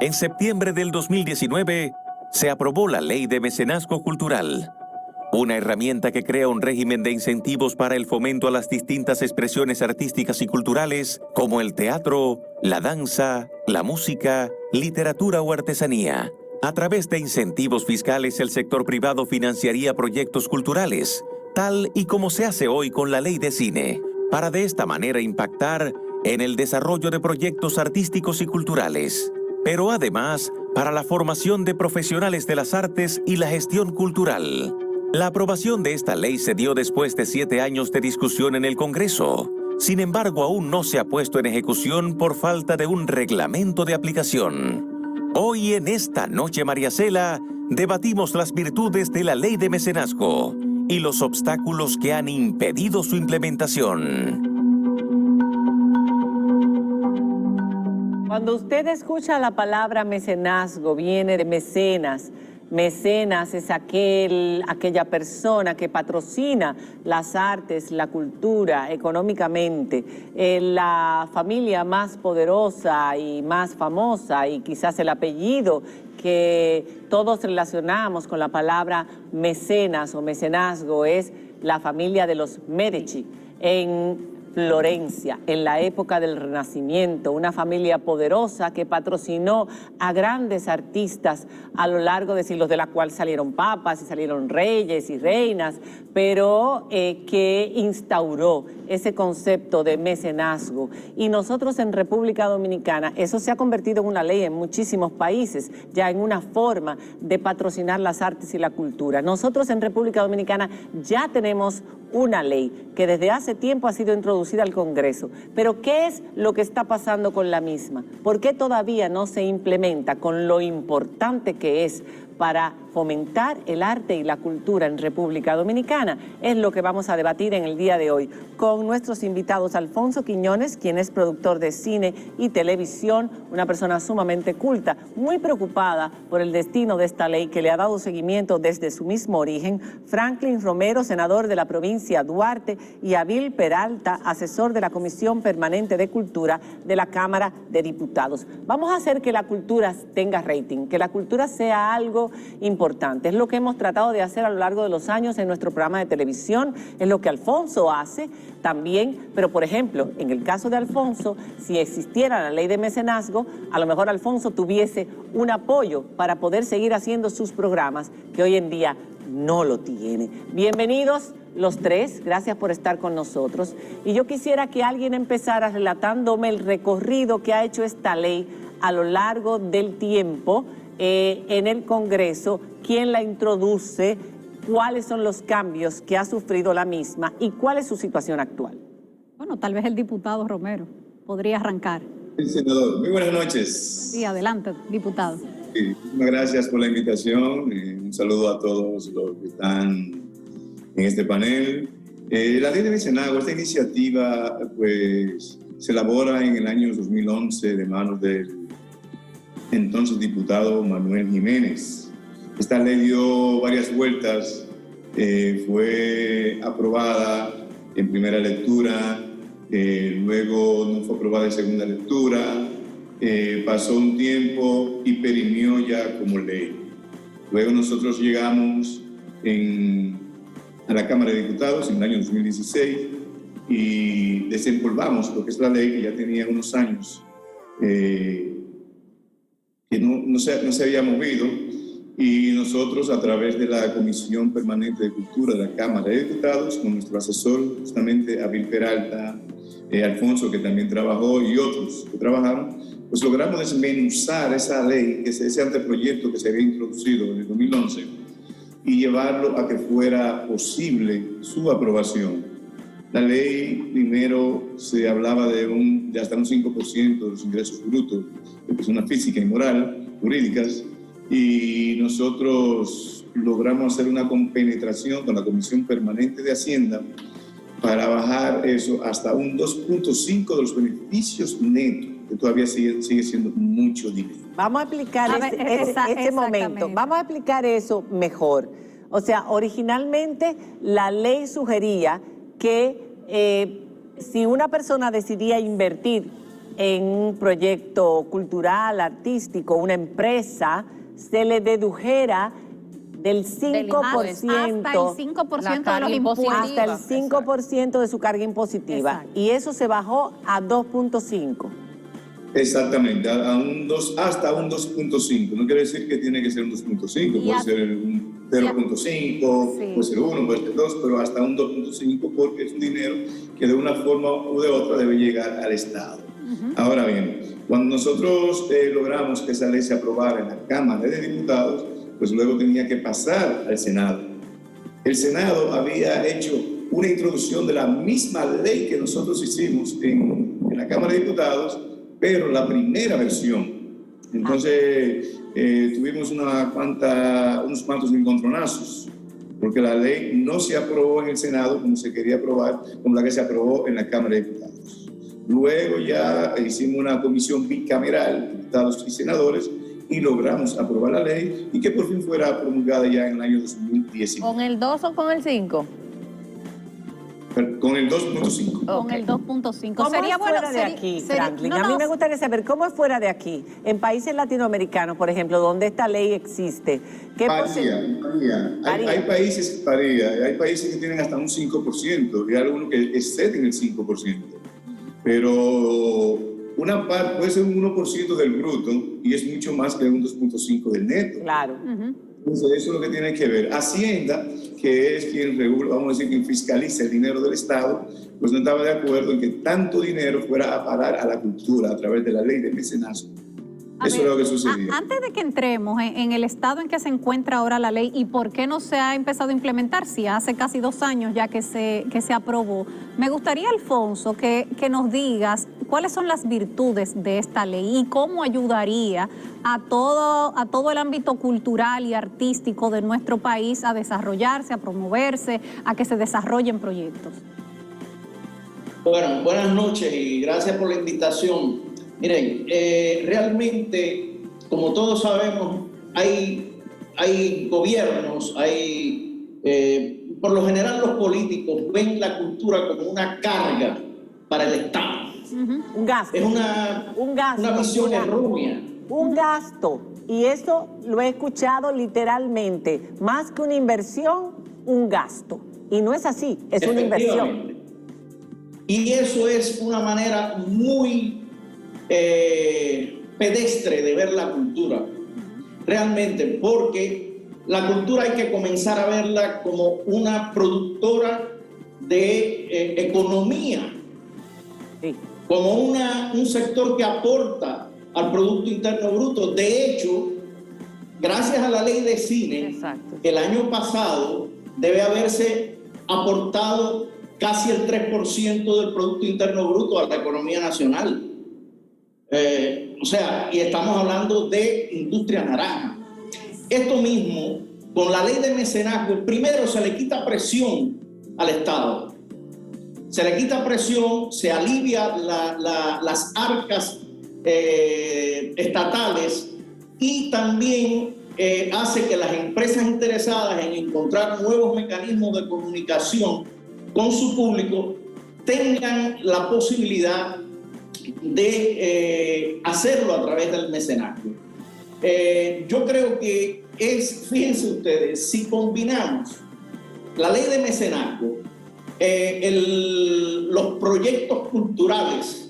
En septiembre del 2019 se aprobó la Ley de Mecenazgo Cultural, una herramienta que crea un régimen de incentivos para el fomento a las distintas expresiones artísticas y culturales como el teatro, la danza, la música, literatura o artesanía. A través de incentivos fiscales, el sector privado financiaría proyectos culturales, tal y como se hace hoy con la Ley de Cine, para de esta manera impactar en el desarrollo de proyectos artísticos y culturales, pero además para la formación de profesionales de las artes y la gestión cultural. La aprobación de esta ley se dio después de 7 años de discusión en el Congreso. Sin embargo, aún no se ha puesto en ejecución por falta de un reglamento de aplicación. Hoy en esta Noche Mariacela debatimos las virtudes de la Ley de Mecenazgo y los obstáculos que han impedido su implementación. Cuando usted escucha la palabra mecenazgo, viene de mecenas. Mecenas es aquella persona que patrocina las artes, la cultura, económicamente. La familia más poderosa y más famosa, y quizás el apellido que todos relacionamos con la palabra mecenas o mecenazgo, es la familia de los Medici en Florencia, en la época del Renacimiento, una familia poderosa que patrocinó a grandes artistas a lo largo de siglos, de la cual salieron papas y salieron reyes y reinas, pero que instauró ese concepto de mecenazgo. Y nosotros en República Dominicana, eso se ha convertido en una ley en muchísimos países, ya en una forma de patrocinar las artes y la cultura. Nosotros en República Dominicana ya tenemos una ley que desde hace tiempo ha sido introducida al Congreso. Pero ¿qué es lo que está pasando con la misma? ¿Por qué todavía no se implementa con lo importante que es para fomentar el arte y la cultura en República Dominicana? Es lo que vamos a debatir en el día de hoy con nuestros invitados. Alfonso Quiñones, quien es productor de cine y televisión, una persona sumamente culta, muy preocupada por el destino de esta ley que le ha dado seguimiento desde su mismo origen. Franklin Romero, senador de la provincia Duarte, y Abil Peralta, asesor de la Comisión Permanente de Cultura de la Cámara de Diputados. Vamos a hacer que la cultura tenga rating, que la cultura sea algo importante. Es lo que hemos tratado de hacer a lo largo de los años en nuestro programa de televisión, es lo que Alfonso hace también, pero por ejemplo, en el caso de Alfonso, si existiera la ley de mecenazgo, a lo mejor Alfonso tuviese un apoyo para poder seguir haciendo sus programas, que hoy en día no lo tiene. Bienvenidos los tres, gracias por estar con nosotros. Y yo quisiera que alguien empezara relatándome el recorrido que ha hecho esta ley a lo largo del tiempo en el Congreso, quién la introduce, cuáles son los cambios que ha sufrido la misma y cuál es su situación actual. Bueno, tal vez el diputado Romero podría arrancar. Sí, senador, muy buenas noches. Sí, adelante, diputado. Sí, muchas gracias por la invitación. Un saludo a todos los que están en este panel. La ley de mecenazgo, esta iniciativa, pues, se elabora en el año 2011 de manos del entonces diputado Manuel Jiménez. Esta ley dio varias vueltas, fue aprobada en primera lectura, luego no fue aprobada en segunda lectura, pasó un tiempo y perimió ya como ley. Luego nosotros llegamos a la Cámara de Diputados en el año 2016 y desempolvamos lo que es la ley, que ya tenía unos años que no se había movido, y nosotros a través de la Comisión Permanente de Cultura de la Cámara de Diputados, con nuestro asesor justamente Abil Peralta, Alfonso, que también trabajó, y otros que trabajaron, pues logramos desmenuzar esa ley, ese anteproyecto que se había introducido en el 2011, y llevarlo a que fuera posible su aprobación. La ley primero se hablaba de hasta un 5% de los ingresos brutos de personas físicas y jurídicas, y nosotros logramos hacer una compenetración con la Comisión Permanente de Hacienda para bajar eso hasta un 2.5 de los beneficios netos, que todavía sigue siendo mucho dinero. Vamos a explicar ese momento, vamos a explicar eso mejor. O sea, originalmente la ley sugería que si una persona decidía invertir en un proyecto cultural, artístico, una empresa, se le dedujera del 5%, hasta el 5% de los impuestos. hasta el 5% de su carga impositiva. Exacto. Y eso se bajó a 2.5. Exactamente, hasta un 2.5. No quiere decir que tiene que ser un 2.5, puede ser un 0.5, puede ser 1, puede ser 2, pero hasta un 2.5 porque es un dinero que de una forma u de otra debe llegar al Estado. Ahora bien, cuando nosotros logramos que esa ley se aprobara en la Cámara de Diputados, pues luego tenía que pasar al Senado. El Senado había hecho una introducción de la misma ley que nosotros hicimos en la Cámara de Diputados, pero la primera versión. Entonces tuvimos unos cuantos encontronazos, porque la ley no se aprobó en el Senado como se quería aprobar, como la que se aprobó en la Cámara de Diputados. Luego ya hicimos una comisión bicameral, diputados y senadores, y logramos aprobar la ley y que por fin fuera promulgada ya en el año 2019. ¿Con el 2 o con el 5? Con el 2.5. Con el 2.5. ¿Cómo sería es fuera de aquí, Franklin? A mí me gustaría saber cómo es fuera de aquí. En países latinoamericanos, por ejemplo, donde esta ley existe. ¿Qué Varía. Hay países que varía. Hay países que tienen hasta un 5% y hay algunos que exceden el 5%. Pero una parte puede ser un 1% del bruto y es mucho más que un 2.5% del neto. Claro. Entonces, eso es lo que tiene que ver. Hacienda, que es quien regula, vamos a decir, quien fiscaliza el dinero del Estado, pues no estaba de acuerdo en que tanto dinero fuera a parar a la cultura a través de la ley de mecenazgo. Eso es lo que sucedió. Antes de que entremos en el estado en que se encuentra ahora la ley y por qué no se ha empezado a implementar, si hace casi 2 años ya que se aprobó, me gustaría, Alfonso, que nos digas cuáles son las virtudes de esta ley y cómo ayudaría a todo el ámbito cultural y artístico de nuestro país a desarrollarse, a promoverse, a que se desarrollen proyectos. Bueno, buenas noches y gracias por la invitación. Miren, realmente, como todos sabemos, hay gobiernos, por lo general los políticos ven la cultura como una carga para el Estado. Un gasto. Es una visión errónea. Un gasto. Y eso lo he escuchado literalmente. Más que una inversión, un gasto. Y no es así, es una inversión. Y eso es una manera muy pedestre de ver la cultura, realmente, porque la cultura hay que comenzar a verla como una productora de economía, como un sector que aporta al Producto Interno Bruto. De hecho, gracias a la ley de cine, el año pasado debe haberse aportado casi el 3% del Producto Interno Bruto a la economía nacional. Y estamos hablando de industria naranja. Esto mismo, con la ley de mecenazgo, primero se le quita presión al Estado. Se le quita presión, se alivia las arcas estatales y también hace que las empresas interesadas en encontrar nuevos mecanismos de comunicación con su público tengan la posibilidad de hacerlo a través del mecenazgo. Yo creo que fíjense ustedes, si combinamos la ley de mecenazgo, los proyectos culturales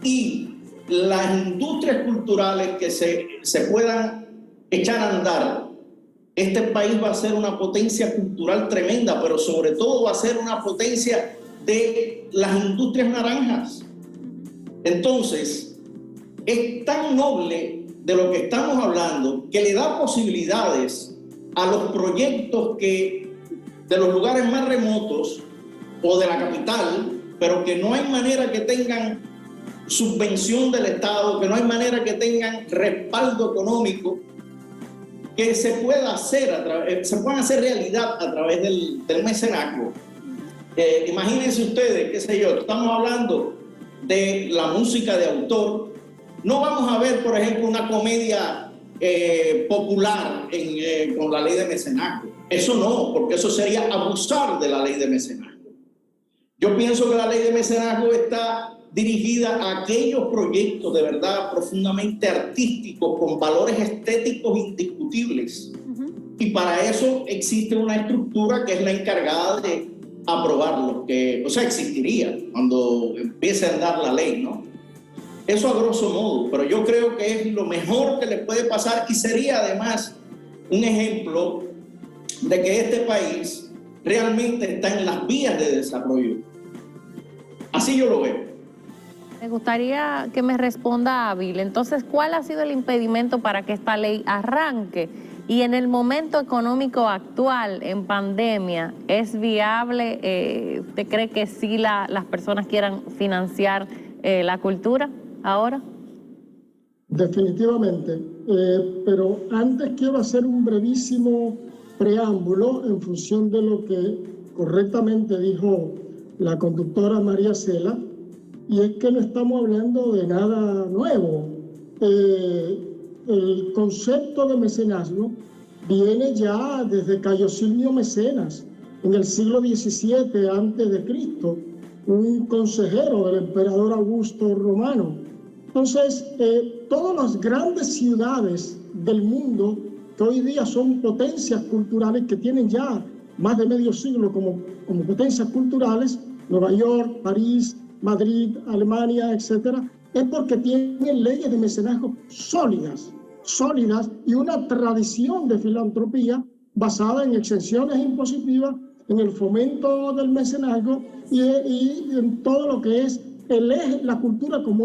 y las industrias culturales que se puedan echar a andar, este país va a ser una potencia cultural tremenda, pero sobre todo va a ser una potencia de las industrias naranjas. Entonces, es tan noble de lo que estamos hablando que le da posibilidades a los proyectos que de los lugares más remotos o de la capital, pero que no hay manera que tengan subvención del Estado, que no hay manera que tengan respaldo económico, que se pueda hacer se puedan hacer realidad a través del mecenazgo. Imagínense ustedes, qué sé yo, estamos hablando de la música de autor. No vamos a ver, por ejemplo, una comedia popular con la ley de mecenazgo. Eso no, porque eso sería abusar de la ley de mecenazgo. Yo pienso que la ley de mecenazgo está dirigida a aquellos proyectos de verdad profundamente artísticos, con valores estéticos indiscutibles. Y para eso existe una estructura que es la encargada de aprobarlo, o sea, existiría cuando empiece a andar la ley, ¿no? Eso a grosso modo, pero yo creo que es lo mejor que le puede pasar y sería además un ejemplo de que este país realmente está en las vías de desarrollo. Así yo lo veo. Me gustaría que me responda Ávil. Entonces, ¿cuál ha sido el impedimento para que esta ley arranque? Y en el momento económico actual, en pandemia, ¿es viable? ¿Usted cree que sí las personas quieran financiar la cultura ahora? Definitivamente, pero antes quiero hacer un brevísimo preámbulo en función de lo que correctamente dijo la conductora María Cela, y es que no estamos hablando de nada nuevo. El concepto de mecenazgo viene ya desde Cayo Silvio Mecenas, en el siglo XVII a.C., un consejero del emperador Augusto Romano. Entonces, todas las grandes ciudades del mundo, que hoy día son potencias culturales, que tienen ya más de medio siglo como potencias culturales, Nueva York, París, Madrid, Alemania, etcétera, es porque tienen leyes de mecenazgo sólidas y una tradición de filantropía basada en exenciones impositivas, en el fomento del mecenazgo y en todo lo que es el eje, la cultura como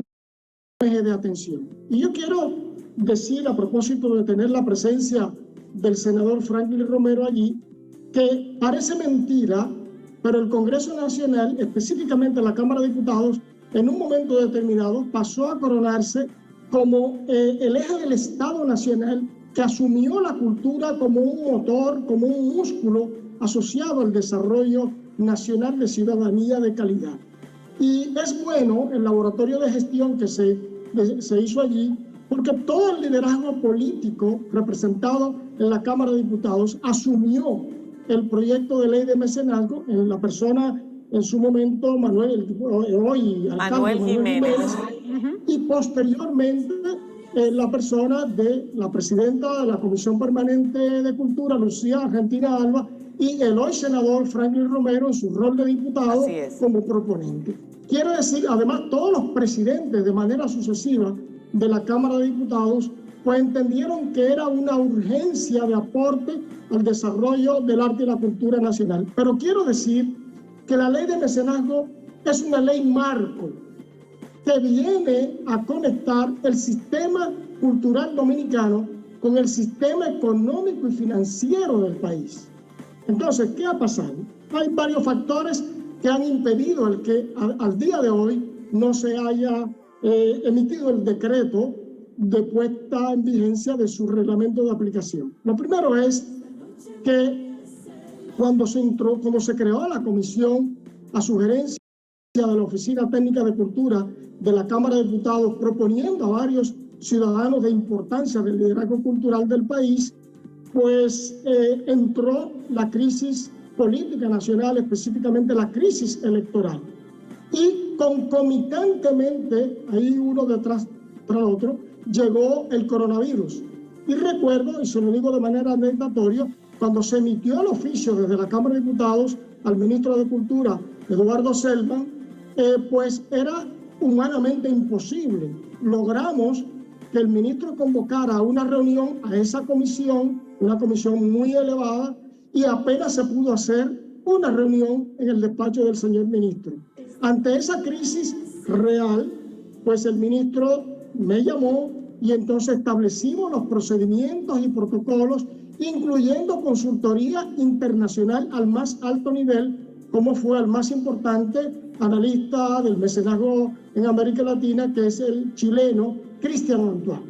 eje de atención. Y yo quiero decir, a propósito de tener la presencia del senador Franklin Romero allí, que parece mentira, pero el Congreso Nacional, específicamente la Cámara de Diputados, en un momento determinado pasó a coronarse como el eje del Estado Nacional, que asumió la cultura como un motor, como un músculo asociado al desarrollo nacional de ciudadanía de calidad. Y es bueno el laboratorio de gestión que se hizo allí, porque todo el liderazgo político representado en la Cámara de Diputados asumió el proyecto de ley de mecenazgo en la persona, en su momento, Manuel Jiménez, y posteriormente la persona de la presidenta de la Comisión Permanente de Cultura, Lucía Argentina Alba, y el hoy senador Franklin Romero en su rol de diputado como proponente. Quiero decir, además, todos los presidentes de manera sucesiva de la Cámara de Diputados pues entendieron que era una urgencia de aporte al desarrollo del arte y la cultura nacional. Pero quiero decir que la ley de mecenazgo es una ley marco que viene a conectar el sistema cultural dominicano con el sistema económico y financiero del país. Entonces, ¿qué ha pasado? Hay varios factores que han impedido el que al día de hoy no se haya emitido el decreto de puesta en vigencia de su reglamento de aplicación. Lo primero es que cuando se creó la comisión a sugerencia de la Oficina Técnica de Cultura de la Cámara de Diputados, proponiendo a varios ciudadanos de importancia del liderazgo cultural del país, pues entró la crisis política nacional, específicamente la crisis electoral. Y concomitantemente, ahí uno detrás del otro, llegó el coronavirus. Y recuerdo, y se lo digo de manera anecdotaria, cuando se emitió el oficio desde la Cámara de Diputados al ministro de Cultura, Eduardo Selman, pues era humanamente imposible. Logramos que el ministro convocara a una reunión a esa comisión, una comisión muy elevada, y apenas se pudo hacer una reunión en el despacho del señor ministro. Ante esa crisis real, pues el ministro me llamó y entonces establecimos los procedimientos y protocolos, incluyendo consultoría internacional al más alto nivel, como fue el más importante analista del mecenazgo en América Latina, que es el chileno Cristian Antoine.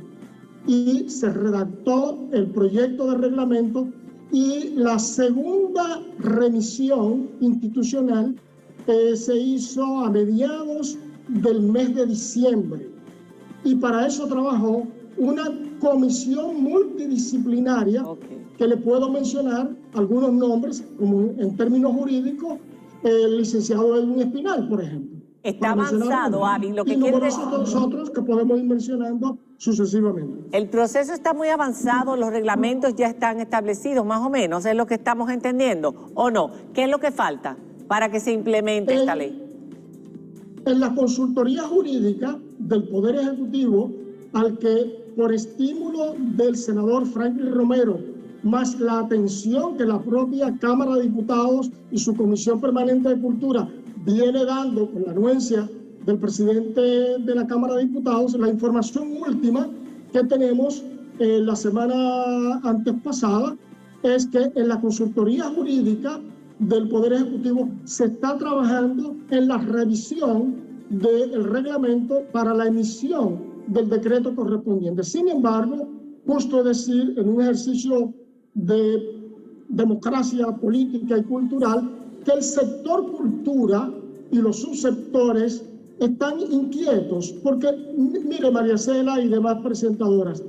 Y se redactó el proyecto de reglamento y la segunda remisión institucional se hizo a mediados del mes de diciembre. Y para eso trabajó una comisión multidisciplinaria que le puedo mencionar algunos nombres, como en términos jurídicos, el licenciado Edwin Espinal, por ejemplo. Está avanzado, Avi, lo que y quiere numerosos de nosotros que podemos ir mencionando sucesivamente. El proceso está muy avanzado, los reglamentos ya están establecidos, más o menos, es lo que estamos entendiendo, ¿o no? ¿Qué es lo que falta para que se implemente esta ley? En la consultoría jurídica del Poder Ejecutivo, al que por estímulo del senador Franklin Romero, más la atención que la propia Cámara de Diputados y su Comisión Permanente de Cultura viene dando con la anuencia del presidente de la Cámara de Diputados, la información última que tenemos la semana antes pasada es que en la consultoría jurídica del Poder Ejecutivo se está trabajando en la revisión del reglamento para la emisión del decreto correspondiente. Sin embargo, justo decir, en un ejercicio de democracia política y cultural, que el sector cultura y los subsectores están inquietos, porque, mire, María Cela y demás presentadoras,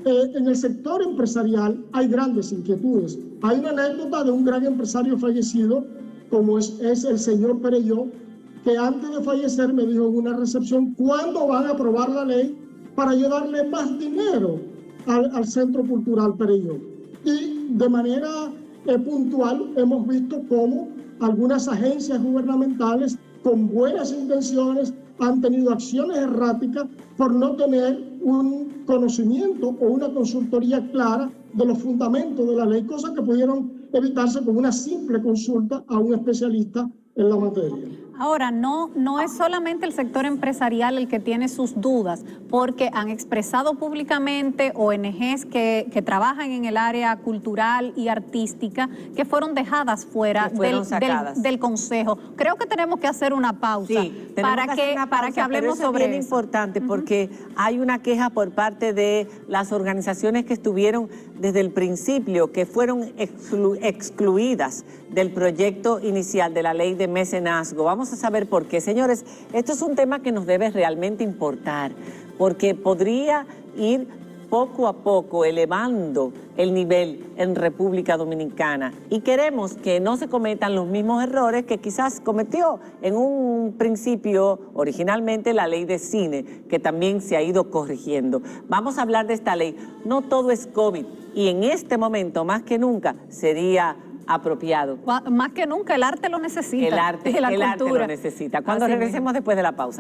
en el sector empresarial hay grandes inquietudes. Hay una anécdota de un gran empresario fallecido, como es el señor Perelló, que antes de fallecer me dijo en una recepción, ¿cuándo van a aprobar la ley para yo darle más dinero al Centro Cultural Perelló? Y de manera puntual hemos visto cómo algunas agencias gubernamentales con buenas intenciones han tenido acciones erráticas por no tener un conocimiento o una consultoría clara de los fundamentos de la ley, cosas que pudieron evitarse con una simple consulta a un especialista en la materia. Ahora, no es solamente el sector empresarial el que tiene sus dudas, porque han expresado públicamente ONGs que trabajan en el área cultural y artística que fueron dejadas fuera del Consejo. Creo que tenemos que hacer una pausa, para que hablemos sobre eso. Es bien importante porque hay una queja por parte de las organizaciones que estuvieron desde el principio, que fueron excluidas del proyecto inicial de la ley de mecenazgo. Vamos a saber por qué. Señores, esto es un tema que nos debe realmente importar, porque podría ir poco a poco elevando el nivel en República Dominicana y queremos que no se cometan los mismos errores que quizás cometió en un principio originalmente la ley de cine, que también se ha ido corrigiendo. Vamos a hablar de esta ley. No todo es COVID y en este momento más que nunca sería apropiado. Más que nunca el arte lo necesita. El arte lo necesita. Cuando regresemos después de la pausa.